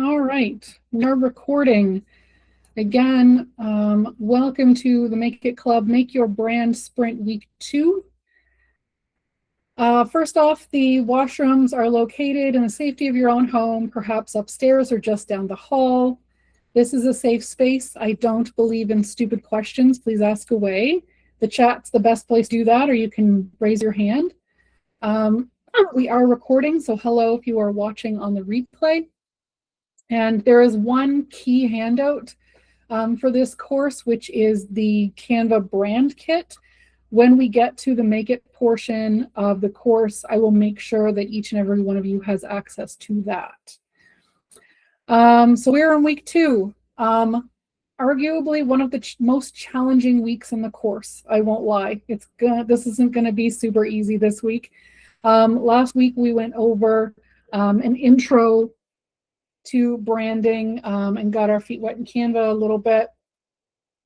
All right, we are recording. Again, welcome to the Make It Club, Make Your Brand Sprint Week 2. First off, the washrooms are located in the safety of your own home, perhaps upstairs or just down the hall. This is a safe space. I don't believe in stupid questions. Please ask away. The chat's the best place to do that, or you can raise your hand. We are recording, so hello if you are watching on the replay. And there is one key handout for this course, which is the Canva brand kit. When we get to the Make It portion of the course, I will make sure that each and every one of you has access to that. So we're in week 2. Arguably one of the most challenging weeks in the course. I won't lie. This isn't going to be super easy this week. Last week we went over an intro to branding and got our feet wet in Canva a little bit.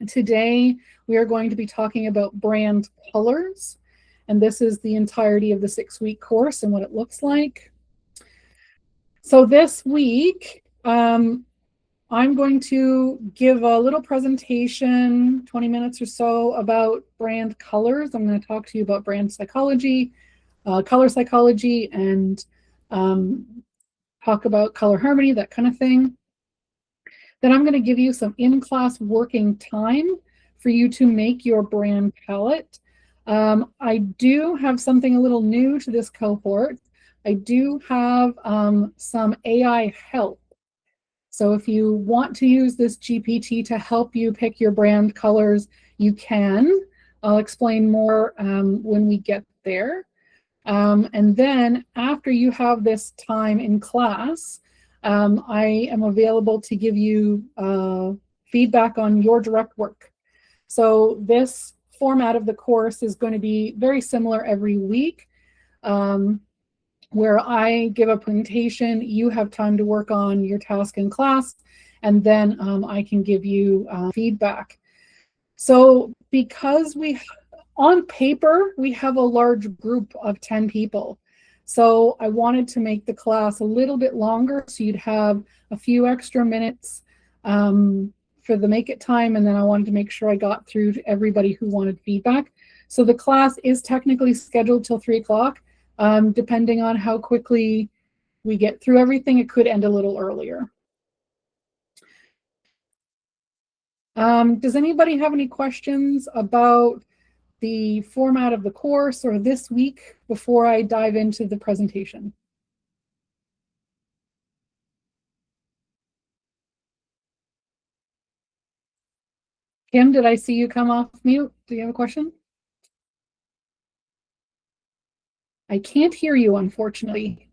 Today, we are going to be talking about brand colors, and this is the entirety of the 6-week course and what it looks like. So this week, I'm going to give a little presentation, 20 minutes or so, about brand colors. I'm going to talk to you about brand psychology, color psychology, and talk about color harmony, that kind of thing. Then I'm going to give you some in-class working time for you to make your brand palette. I do have something a little new to this cohort. I do have some AI help. So if you want to use this GPT to help you pick your brand colors, you can. I'll explain more when we get there. And then after you have this time in class, I am available to give you feedback on your direct work. So this format of the course is going to be very similar every week, where I give a presentation, you have time to work on your task in class, and then I can give you feedback. So because on paper, we have a large group of 10 people. So I wanted to make the class a little bit longer so you'd have a few extra minutes for the Make It time, and then I wanted to make sure I got through to everybody who wanted feedback. So the class is technically scheduled till 3 o'clock. Depending on how quickly we get through everything, it could end a little earlier. Does anybody have any questions about the format of the course or this week before I dive into the presentation? Kim, did I see you come off mute? Do you have a question? I can't hear you, unfortunately.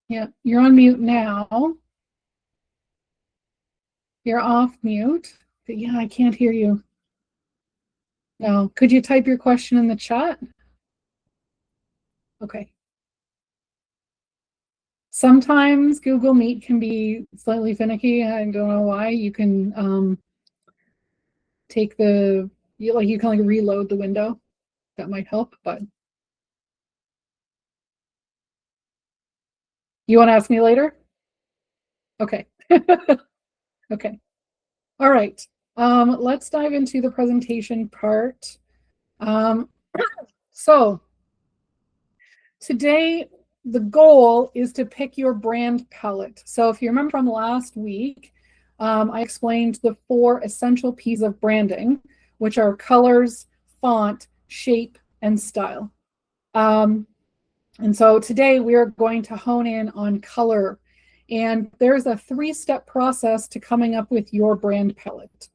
Yeah, you're on mute now. You're off mute, but yeah, I can't hear you. No, could you type your question in the chat? Okay. Sometimes Google Meet can be slightly finicky. I don't know why. You can take you can like reload the window. That might help, but you want to ask me later? Okay. Okay. All right. Let's dive into the presentation part. So today, the goal is to pick your brand palette. So if you remember from last week, I explained the 4 essential pieces of branding, which are colors, font, shape, and style. And so today we are going to hone in on color. And there's a 3-step process to coming up with your brand palette.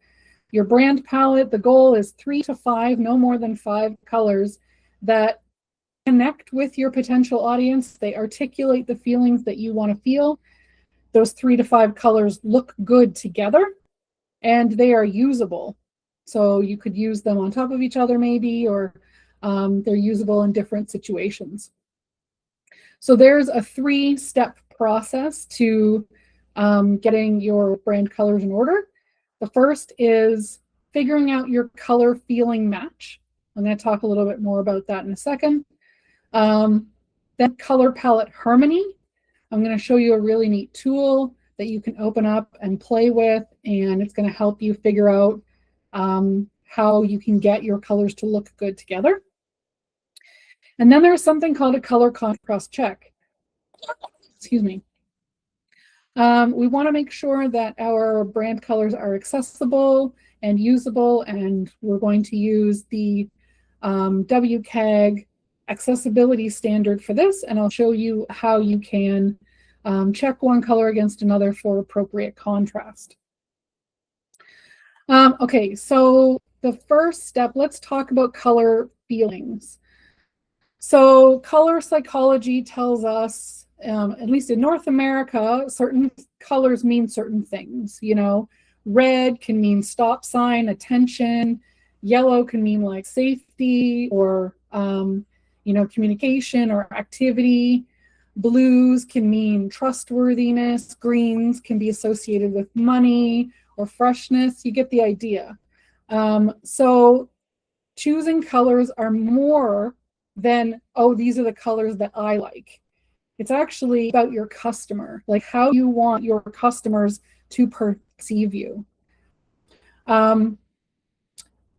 Your brand palette, the goal is 3 to 5, no more than 5 colors that connect with your potential audience. They articulate the feelings that you want to feel. Those 3 to 5 colors look good together and they are usable. So you could use them on top of each other maybe, or they're usable in different situations. So there's a 3-step process to getting your brand colors in order. The first is figuring out your color feeling match. I'm going to talk a little bit more about that in a second. Then color palette harmony. I'm going to show you a really neat tool that you can open up and play with, and it's going to help you figure out how you can get your colors to look good together. And then there's something called a color contrast check. Excuse me. We want to make sure that our brand colors are accessible and usable, and we're going to use the WCAG accessibility standard for this, and I'll show you how you can check one color against another for appropriate contrast. Okay, so the first step, let's talk about color feelings. So color psychology tells us, at least in North America, certain colors mean certain things. You know, red can mean stop sign, attention. Yellow can mean like safety or, you know, communication or activity. Blues can mean trustworthiness. Greens can be associated with money or freshness. You get the idea. So choosing colors are more than, oh, these are the colors that I like. It's actually about your customer, like how you want your customers to perceive you.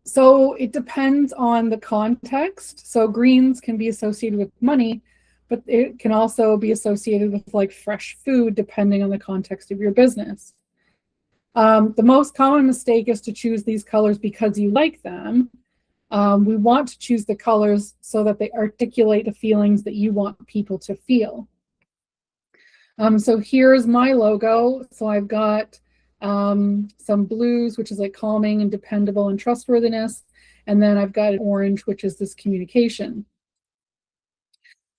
So it depends on the context. So greens can be associated with money, but it can also be associated with like fresh food, depending on the context of your business. The most common mistake is to choose these colors because you like them. We want to choose the colors so that they articulate the feelings that you want people to feel. So here's my logo. So I've got some blues, which is like calming and dependable and trustworthiness. And then I've got an orange, which is this communication.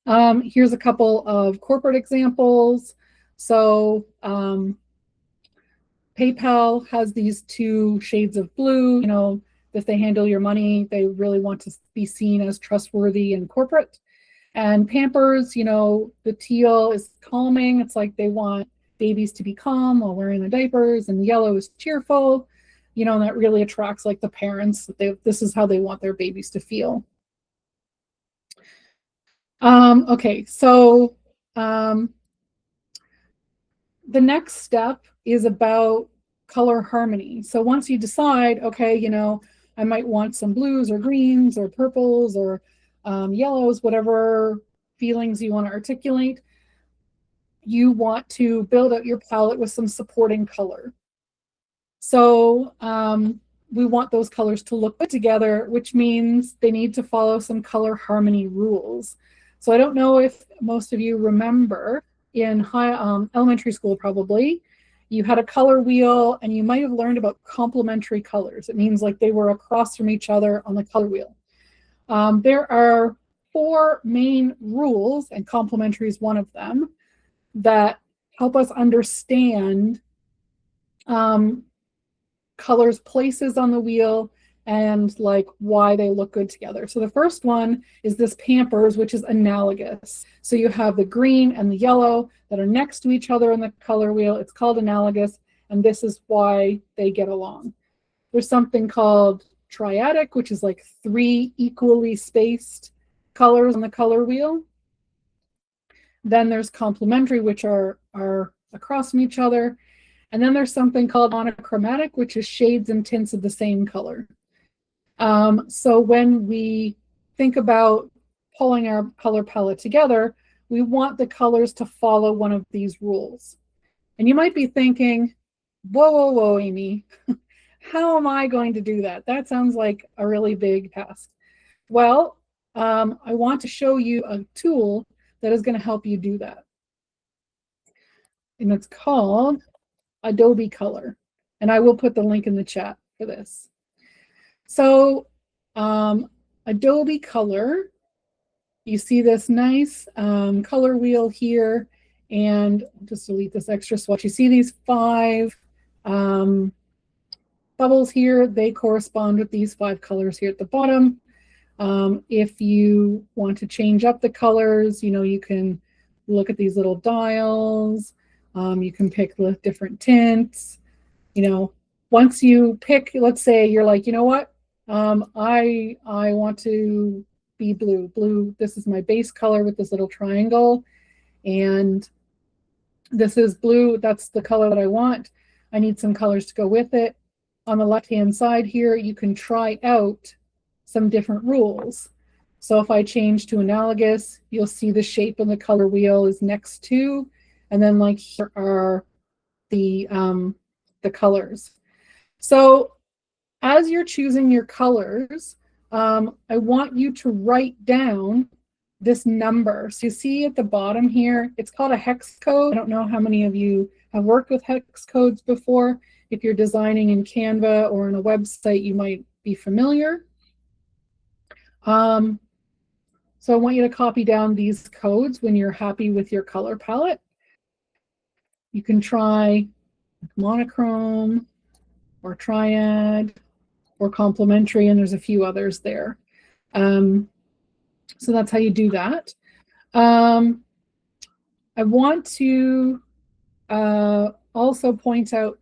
Here's a couple of corporate examples. So PayPal has these two shades of blue. You know, if they handle your money, they really want to be seen as trustworthy and corporate. And Pampers, you know, the teal is calming. It's like they want babies to be calm while wearing their diapers, and the yellow is cheerful, you know, and that really attracts like the parents. This is how they want their babies to feel. Okay, so the next step is about color harmony. So once you decide, okay, you know, I might want some blues or greens or purples or yellows, whatever feelings you want to articulate, you want to build out your palette with some supporting color. So we want those colors to look good together, which means they need to follow some color harmony rules. So I don't know if most of you remember in elementary school, probably, you had a color wheel and you might have learned about complementary colors. It means like they were across from each other on the color wheel. There are 4 main rules, and complementary is one of them, that help us understand colors' places on the wheel and like why they look good together. So the first one is this Pampers, which is analogous. So you have the green and the yellow that are next to each other on the color wheel. It's called analogous, and this is why they get along. There's something called triadic, which is like 3 equally spaced colors on the color wheel. Then there's complementary, which are across from each other. And then there's something called monochromatic, which is shades and tints of the same color. So when we think about pulling our color palette together, we want the colors to follow one of these rules. And you might be thinking, whoa, whoa, whoa, Amy, how am I going to do that? That sounds like a really big task. Well, I want to show you a tool that is going to help you do that. And it's called Adobe Color. And I will put the link in the chat for this. So Adobe Color, you see this nice color wheel here, and I'll just delete this extra swatch. You see these 5 bubbles here, they correspond with these 5 colors here at the bottom. If you want to change up the colors, you know, you can look at these little dials. You can pick the different tints. You know, once you pick, let's say you're like, you know what, I want to be blue. Blue, this is my base color with this little triangle. And this is blue. That's the color that I want. I need some colors to go with it. On the left-hand side here, you can try out some different rules. So if I change to analogous, you'll see the shape of the color wheel is next to, and then like here are the colors. So as you're choosing your colors, I want you to write down this number. So you see at the bottom here, it's called a hex code. I don't know how many of you have worked with hex codes before. If you're designing in Canva or on a website, you might be familiar. So I want you to copy down these codes when you're happy with your color palette. You can try monochrome or triad or complementary, and there's a few others there. So that's how you do that. I want to also point out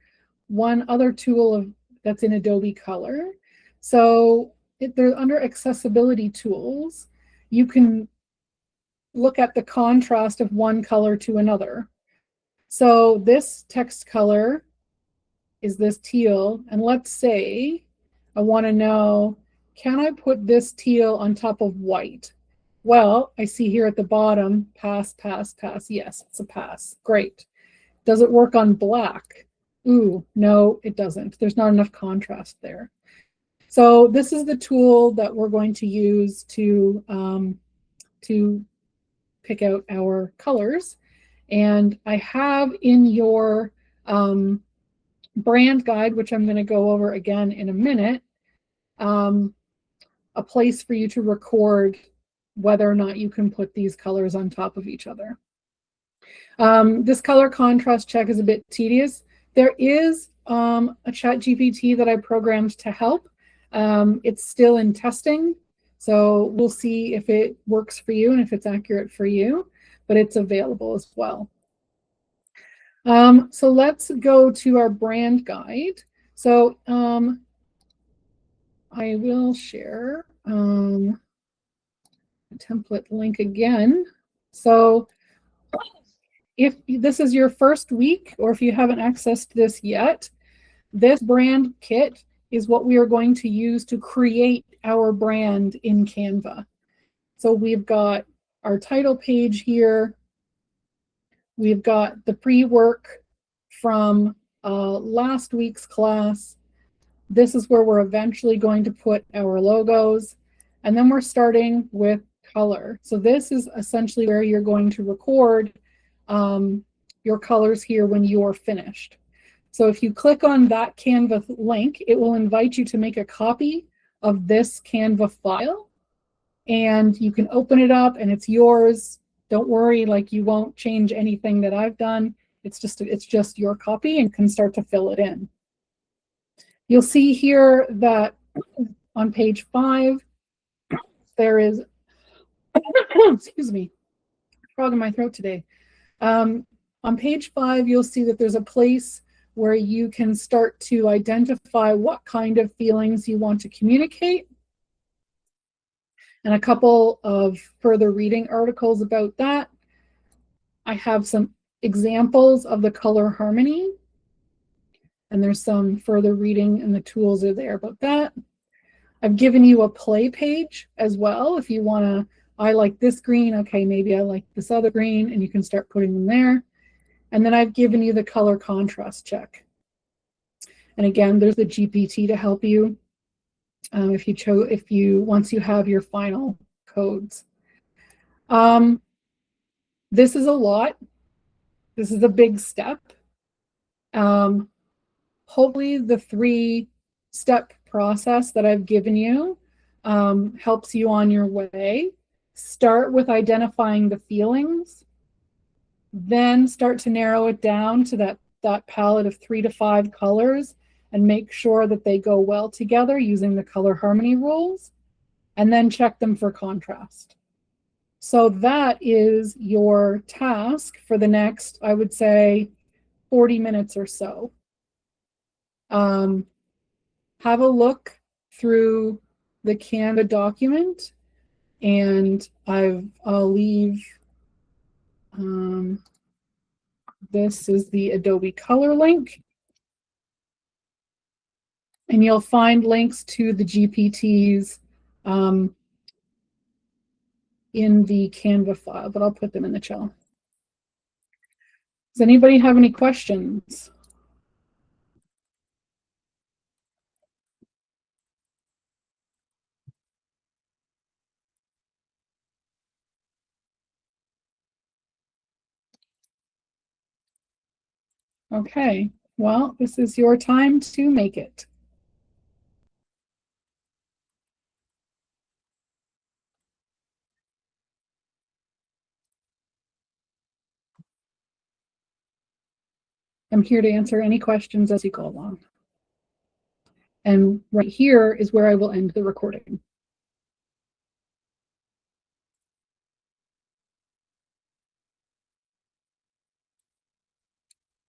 one other tool that's in Adobe Color. So they're under accessibility tools. You can look at the contrast of one color to another. So this text color is this teal, and let's say I want to know, can I put this teal on top of white? Well, I see here at the bottom, pass, pass, pass. Yes, it's a pass. Great. Does it work on black? Ooh, no, it doesn't. There's not enough contrast there. So this is the tool that we're going to use to pick out our colors. And I have in your brand guide, which I'm going to go over again in a minute, a place for you to record whether or not you can put these colors on top of each other. This color contrast check is a bit tedious. There is a ChatGPT that I programmed to help. It's still in testing, so we'll see if it works for you and if it's accurate for you, but it's available as well. So let's go to our brand guide. So I will share a template link again. So if this is your first week, or if you haven't accessed this yet, this brand kit is what we are going to use to create our brand in Canva. So we've got our title page here. We've got the pre-work from last week's class. This is where we're eventually going to put our logos. And then we're starting with color. So this is essentially where you're going to record your colors here when you're finished. So if you click on that Canva link, it will invite you to make a copy of this Canva file, and you can open it up and it's yours. Don't worry, like you won't change anything that I've done. It's just your copy, and can start to fill it in. You'll see here that on page 5, there is, excuse me, frog in my throat today. On page 5, you'll see that there's a place where you can start to identify what kind of feelings you want to communicate, and a couple of further reading articles about that. I have some examples of the color harmony, and there's some further reading, and the tools are there about that. I've given you a play page as well. If you want to, I like this green, okay, maybe I like this other green, and you can start putting them there. And then I've given you the color contrast check. And again, there's the GPT to help you once you have your final codes. This is a lot. This is a big step. Hopefully the 3-step process that I've given you helps you on your way. Start with identifying the feelings, then start to narrow it down to that palette of 3 to 5 colors, and make sure that they go well together using the color harmony rules, and then check them for contrast. So that is your task for the next, I would say, 40 minutes or so. Have a look through the Canva document. And I'll leave, this is the Adobe Color link. And you'll find links to the GPTs in the Canva file, but I'll put them in the chat. Does anybody have any questions? Okay, well, this is your time to make it. I'm here to answer any questions as you go along. And right here is where I will end the recording.